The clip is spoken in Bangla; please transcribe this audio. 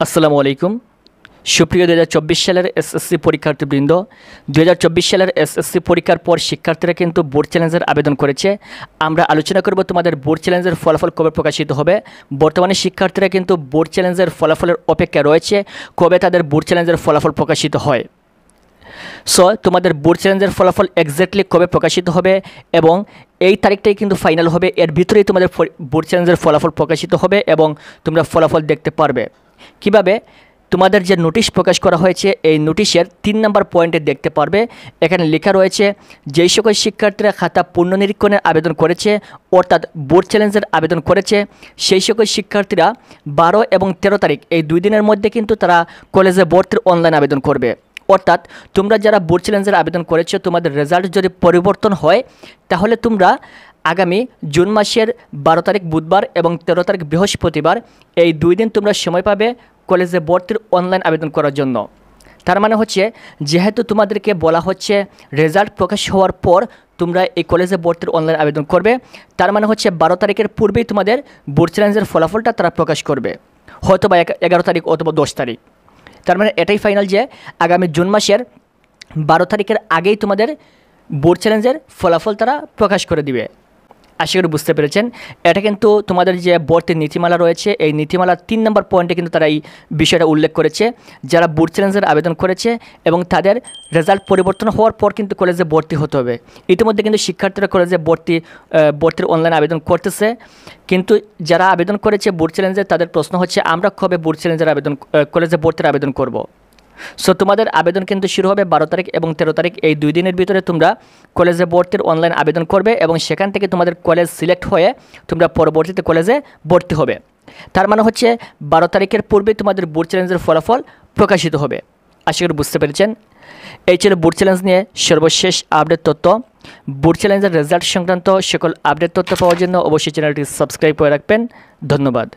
আসসালামু আলাইকুম সুপ্রিয় 2024 সালের এসএসসি পরীক্ষার্থীবৃন্দ 2024 সালের এসএসসি পরীক্ষার পর শিক্ষার্থীরা কিন্তু বোর্ড চ্যালেঞ্জের আবেদন করেছে। আমরা আলোচনা করব তোমাদের বোর্ড চ্যালেঞ্জের ফলাফল কবে প্রকাশিত হবে। বর্তমানে শিক্ষার্থীরা কিন্তু বোর্ড চ্যালেঞ্জের ফলাফলের অপেক্ষায় রয়েছে কবে তাদের বোর্ড চ্যালেঞ্জের ফলাফল প্রকাশিত হয়। সো তোমাদের বোর্ড চ্যালেঞ্জের ফলাফল এক্স্যাক্টলি কবে প্রকাশিত হবে এবং এই তারিখটাই কিন্তু ফাইনাল হবে। এর ভিতরেই তোমাদের বোর্ড চ্যালেঞ্জের ফলাফল প্রকাশিত হবে এবং তোমরা ফলাফল দেখতে পারবে। কিভাবে? তোমাদের যে নোটিশ প্রকাশ করা হয়েছে এই নোটিশের 3 নম্বর পয়েন্টে দেখতে পারবে। এখানে লেখা রয়েছে যেই সকল শিক্ষার্থীরা খাতা পুনর্নিরীক্ষণের আবেদন করেছে অর্থাৎ বোর্ড চ্যালেঞ্জের আবেদন করেছে সেই সকল শিক্ষার্থীরা 12 এবং 13 তারিখ এই 2 দিনের মধ্যে কিন্তু তারা কলেজে ভর্তির অনলাইন আবেদন করবে। অর্থাৎ তোমরা যারা বোর্ড চ্যালেঞ্জের আবেদন করেছো তোমাদের রেজাল্ট যদি পরিবর্তন হয় তাহলে তোমরা আগামী জুন মাসের 12 তারিখ বুধবার এবং 13 তারিখ বৃহস্পতিবার এই 2 দিন তোমরা সময় পাবে কলেজে ভর্তির অনলাইন আবেদন করার জন্য। তার মানে হচ্ছে যেহেতু তোমাদেরকে বলা হচ্ছে রেজাল্ট প্রকাশ হওয়ার পর তোমরা এই কলেজে ভর্তির অনলাইন আবেদন করবে, তার মানে হচ্ছে 12 তারিখের পূর্বেই তোমাদের বোর্ড চ্যালেঞ্জের ফলাফলটা তারা প্রকাশ করবে, হয়তো বা 11 তারিখ অথবা 10 তারিখ। তার মানে এটাই ফাইনাল যে আগামী জুন মাসের 12 তারিখের আগেই তোমাদের বোর্ড চ্যালেঞ্জের ফলাফল তারা প্রকাশ করে দিবে। আশা করি বুঝতে পেরেছেন। এটা কিন্তু তোমাদের যে ভর্তির নীতিমালা রয়েছে এই নীতিমালার 3 নম্বর পয়েন্টে কিন্তু তারা এই বিষয়টা উল্লেখ করেছে যারা বোর্ড চ্যালেঞ্জের আবেদন করেছে এবং তাদের রেজাল্ট পরিবর্তন হওয়ার পর কিন্তু কলেজে ভর্তি হতে হবে। ইতিমধ্যে কিন্তু শিক্ষার্থীরা কলেজে ভর্তির অনলাইন আবেদন করতেছে, কিন্তু যারা আবেদন করেছে বোর্ড চ্যালেঞ্জের তাদের প্রশ্ন হচ্ছে আমরা কবে বোর্ড চ্যালেঞ্জের কলেজে ভর্তির আবেদন করব। সো তোমাদের আবেদন কিন্তু শুরু হবে 12 তারিখ এবং 13 তারিখ এই 2 দিনের ভিতরে তোমরা কলেজে ভর্তির অনলাইন আবেদন করবে এবং সেখান থেকে তোমাদের কলেজ সিলেক্ট হয়ে তোমরা পরবর্তীতে কলেজে ভর্তি হবে। তার মানে হচ্ছে 12 তারিখের পূর্বে তোমাদের বোর্ড চ্যালেঞ্জের ফলাফল প্রকাশিত হবে। আশা করি বুঝতে পেরেছেন। এই ছিল বোর্ড চ্যালেঞ্জ নিয়ে সর্বশেষ আপডেট তথ্য। বোর্ড চ্যালেঞ্জের রেজাল্ট সংক্রান্ত সকল আপডেট তথ্য পাওয়ার জন্য অবশ্যই চ্যানেলটি সাবস্ক্রাইব করে রাখবেন। ধন্যবাদ।